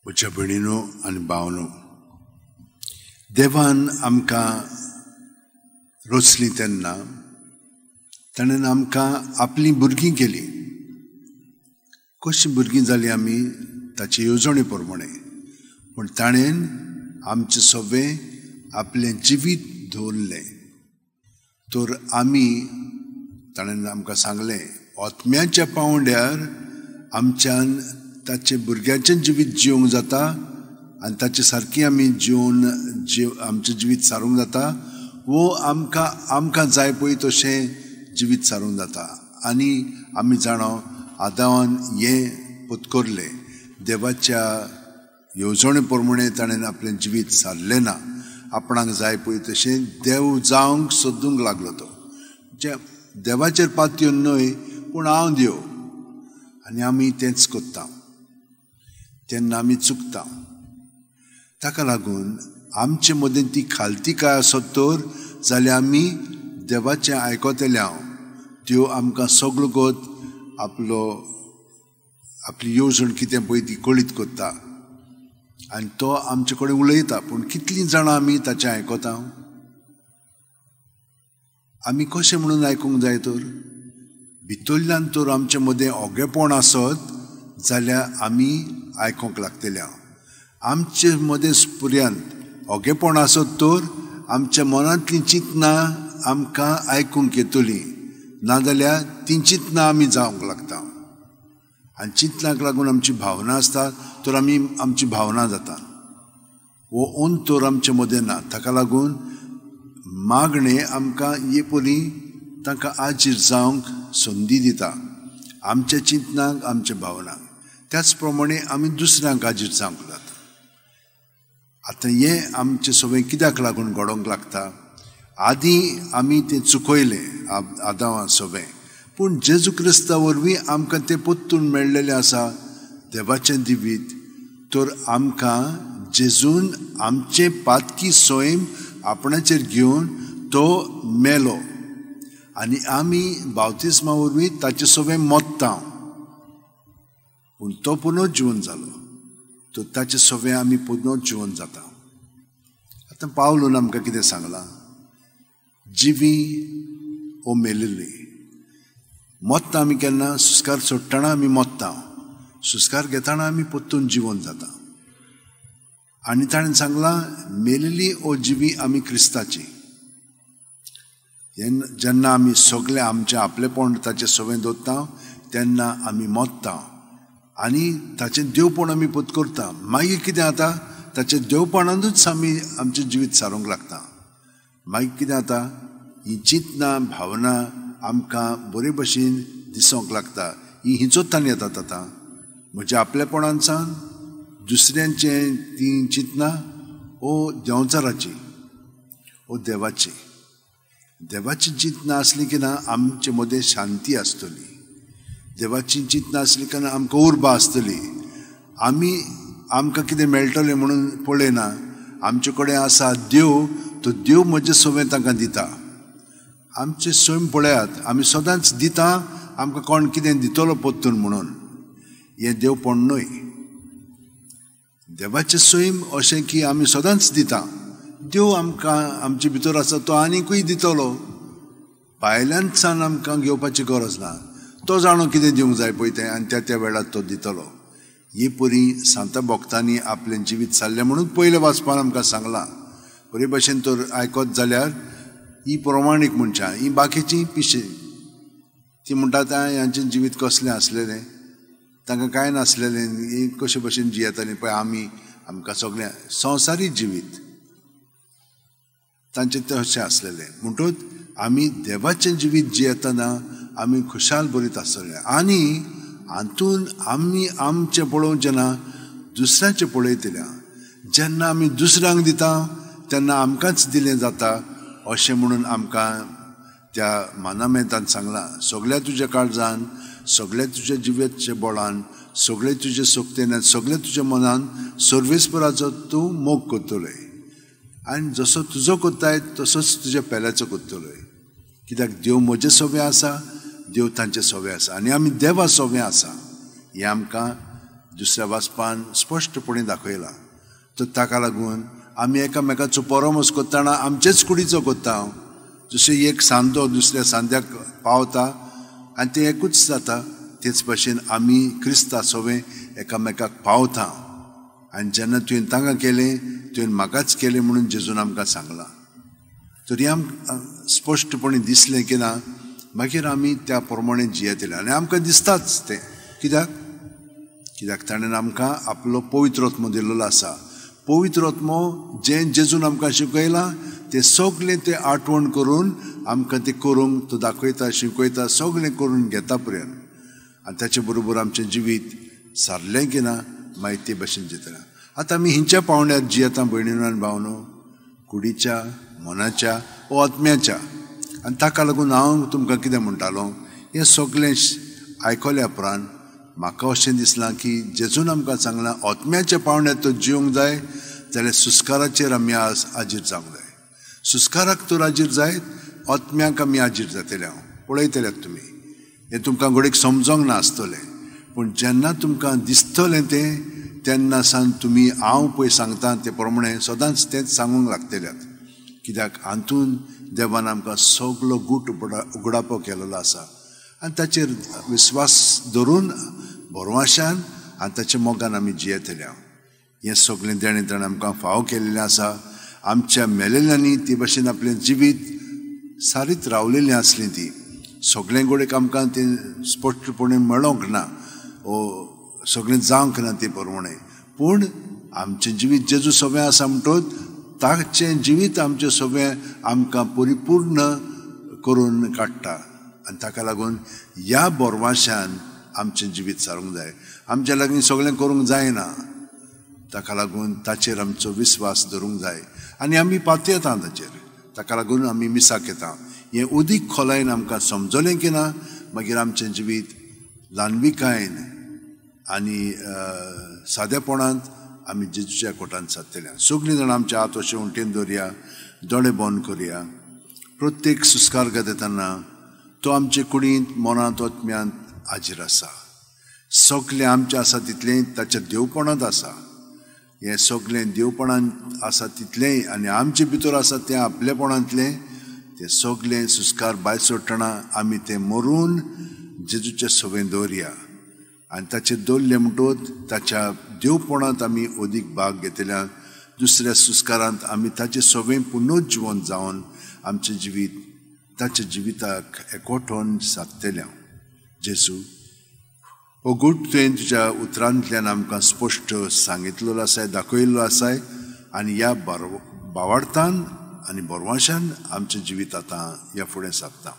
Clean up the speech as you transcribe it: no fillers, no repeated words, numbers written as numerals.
म्हज्या भयणीनो आनी भावनो, देवान आमकां रचली तेन्ना ताणें आमकां आपलीं भुरगीं केलीं. कशीं भुरगीं जालीं आमी ताचे येवजणे प्रमाणे. पूण ताणें आमचें सगळें आपलें जिवीत दवरलें. तर आमी ताणें आमकां सांगलें ओतम्याच्या पांवड्यार आमच्यान ताचे भुरग्याचें जिवीत जिवंक जाता आनी ताचे सारकी आमी जिवन आमचें जिवीत सारूंक जाता, वो आमकां जाय पळय तशें जिवीत सारूंक जाता. आनी आमी जाणो आदावान हें पत्करलें, देवाच्या येवजणे प्रमाणे ताणें आपलें जिवीत सारलें ना. आपणाक जाय पळय तशें देव जावंक सोदूंक लागलो तो. जे देवाचेर पातयो न्हय, पूण हांव देव, आनी आमी तेंच कोत्ता. तेन्ना आमी चुकता. ताका लागून आमचे मदें ती खालती काय आसत तर जाल्यार आमी देवाचें आयकतल्यां त्यो आमकां सगळो गोत आपली येवजण कितें पळय ती कळीत कोत्ता आनी तो आमचे कडेन उलयता. पूण कितलीं जाणां आमी ताचें आयकता? आमी कशें म्हणून आयकूंक जाय तर? भितरल्यान तर आमचे मदें ओगेपण आसत जाल्यार आमी आयकूंक लागतल्या. आमचे मदें पर्यंत ओगेपण आसत तर आमच्या मनांतलीं चिंतनां आमकां आयकूंक येतलीं, नाजाल्यार तीं चिंतनां आमी जावंक लागता. आनी चिंतनाक लागून आमची भावना आसता तर आमी आमची भावना जाता. वो अंतर आमचे मदें ना. ताका लागून मागणें आमकां हे परी तांकां आजीर जावंक संदी दिता. आमच्या चिंतनाक, आमच्या भावनाक. त्याच प्रमाणे आमी दुसऱ्यांक आजीर जावंक जाता. आतां हें आमचें सगळें कित्याक लागून घडोवंक लागता? आदीं आमी तें चुकयलें आदावां सगळें, पूण जेजू क्रिस्ता वरवीं आमकां तें परतून मेळ्ळेलें आसा देवाचें जिवीत. तर आमकां जेजून आमचें पातकी सोयम आपणाचेर घेवन तो मेलो आनी आमी बावतिस्मा वरवीं ताचें सगळें मोत्तां. पूण तो पुनः जिवन जालो, तो ताचें सगळें आमी पुनः जिवन जाता. आतां पावलून आमकां कितें सांगलां? जिवी ओ मेलिल्ली. मोत्ता आमी केन्ना? सुस्कार सोडटना आमी मोत्ता, सुस्कार घेतना आमी परतून जिवन जाता. आनी ताणें सांगलां मेलिल्ली ओ जिवी आमी क्रिस्ताची. जेन्ना आमी सगळें आमचें आपलेपण ताचें सगळें दवरता तेन्ना आमी मोत्ता आनी ताचें देवपण आमी पत्करता. मागीर कितें जाता? ताच्या देवपणांतूच आमी आमचें जिवीत सारूंक लागता. मागीर कितें जाता? ही चिंतनां, भावना आमकां बरे भशेन दिसोंक लागता. ही हिंचोत्तान येतात. आतां म्हज्या आपलेपणांसान दुसऱ्यांचें ती चिंतनां ओ देंवचाराची, ओ देवाची. देवाची चिंतनां आसली की ना आमचे मदें शांती आसतली. देवाची चिंतनां आसली की ना आमकां उर्बा आसतली. आमकां कितें मेळटलें म्हणून पळयना. आमचे कडेन आसा देव, तो देव म्हजें सगळें तांकां दिता. आमचें सैम पळयात, आमी सदांच दिता आमकां कोण कितें दितलो परतून म्हणून. हें देवपण न्हय. देवाचें सैम अशें की आमी सदांच दिता. देव आमकां आमचे भितर आसा तो आनीकूय दितलो. भायल्यानसान आमकां घेवपाची गरज ना. तो जाणो कितें दिवंक जाय पळय तें आनी त्या वेळार तो दितलो. हे परी सांत भक्तांनी आपलें जिवीत सारलें म्हणून पयले वाचपान आमकां सांगलां. बरे भशेन तर आयकत जाल्यार ही प्रमाणीक मनशां, ही बाकीचीं पिशे, ती म्हणटात ह्यांचें जिवीत कसलें आसलेलें, तांकां कांय नासलेलें, ही कशे भशेन जियेतालीं पळय आमकां सगळें संवसारी जिवीत तांचें तशें आसलेलें. म्हणटूच आमी देवाचें जिवीत जियेतना आमी खुशाल बरीत आसतले. आनी हातून आमी आमचें पळोवचें ना, दुसऱ्याचें पळयतल्या. जेन्ना आमी दुसऱ्यांक दिता तेन्ना आमकांच दिलें जाता अशें म्हणून आमकां त्या मानामेंतान सांगलां. सगळ्या तुज्या काळजान, सगळ्या तुज्या जिवेच्या बळान, सगळे तुजे सोक्तेन, सगळे तुज्या मनान सर्वेस्पराचो तूं मोग करतलोय. आनी जसो तुजो कोत्ताय तसोच तुज्या पेल्याचो कोत्तलोय. कित्याक देव म्हजें सगळें आसा, देव तांचें सगळें आसा आनी आमी देवा सगळें आसा. हें आमकां दुसऱ्या वाचपान स्पश्टपणे दाखयला. तो ताका लागून आमी एकामेकाचो परमोस कोत्ताना आमचेच कुडीचो कोत्ता. जशें एक सांदो दुसऱ्या सांद्याक पावता आनी तें एकूच जाता, तेच भशेन आमी क्रिस्त सगळें एकामेकाक पावता. आनी जेन्ना तुवें तांकां केलें तुवें म्हाकाच केलें म्हणून जेजून आमकां सांगलां. तरी आमकां स्पश्टपणे दिसलें की ना, मागीर आमी त्या प्रमाणे जियेतले. आनी आमकां दिसताच तें. कित्याक ताणें आमकां आपलो पवित्र आत्मो दिल्लो आसा. पवित्र आत्मो जें जेजून आमकां शिकयलां तें सगळें तें आठवण करून आमकां तें करूंक तो दाखयता, शिकयता, सगळें करून घेता पर्यंत. आनी ताचे बरोबर आमचें जिवीत सारलें की ना, मागीर ते भशेन जितलें. आतां आमी हिंच्या पावंड्यार जियेता भयणीनो आनी भावनो, कुडीच्या, मनाच्या वो आत्म्याच्या. आनी ताका लागून हांव तुमकां कितें म्हणटालो, हें सगळें आयकल्या उपरांत म्हाका अशें दिसलां की जेजून आमकां सांगलां आत्म्याच्या पावंड्यार तो जिवंक जाय जाल्यार सुस्काराचेर आमी आजीर जावंक जाय. सुस्काराक तर आजीर जायत, आत्म्याक आमी आजीर जातले. हांव पळयतल्यात तुमी हें तुमकां घडीक समजोंक नासतलें, पूण जेन्ना तुमकां दिसतलें तें तेन्ना सावन तुमी हांव पळय सांगता ते प्रमाणे सदांच तेंच सांगूंक लागतल्यात. कित्याक हातून देवान आमकां सगळो गूट उगडापो केलेलो आसा. आनी ताचेर विस्वास धरून भरवशान आनी ताच्या मोगान आमी जियेतले. हें सगळें देणें ताणें आमकां फाव केल्लें आसा. आमच्या मेलेल्यांनी ते भशेन आपलें जिवीत सारीत रावलेलीं आसलीं ती. सगळें घडीक आमकां तें स्पश्टपणे मेळोंक ना, ओ सगळें जावंक ना ते प्रमाणे. पूण आमचें जिवीत जेजू सगळें आसा म्हणटच ताचें जिवीत आमचें सगळें आमकां परिपूर्ण करून काडटा. आनी ताका लागून ह्या बोरवाशान आमचें जिवीत सारूंक जाय. आमच्या लागीं सगळें करूंक जायना, ताका लागून ताचेर आमचो विस्वास धरूंक जाय. आनी आमी पातयेता ताचेर, ताका लागून आमी मिसाक येता. हें उदीक खोलायन आमकां समजलें की ना, मागीर आमचें जिवीत ल्हानविकायेन आनी सादेपणांत आमी जेजूच्या कोटांत सारतले. सगळीं जाणां आमचे हात अशें उंटेन दवरया, दोळे बंद करया. प्रत्येक सुस्कार घेतना तो आमचे कुडींत, मनांत, आत्म्यांत हाजीर आसा. सगळें आमचें आसा तितलें ताच्या देवपणांत आसा. हें सगळें देवपणांत आसा तितलें आनी आमचे भितर आसा तें आपलेपणांतलें, तें सगळें सुस्कार भायर सोडटना आमी तें मरून जेजूचें सवें दवरया. आनी ताचें दवरलें म्हणटच ताच्या देवपणांत आमी अदीक भाग घेतल्या. दुसऱ्या सुस्कारांत आमी ताचें सवें पुनर्जिवन जावन आमचें जिवीत ताच्या जिविताक एकवटोन सादतल्या. जेजू, हो गूट तुवें तुज्या उतरांतल्यान आमकां स्पश्ट सांगितलेलो आसा, दाखयल्लो आसा. आनी ह्या भावार्थान आनी बोरवाशान आमचें जिवीत आतां ह्या फुडें सादता.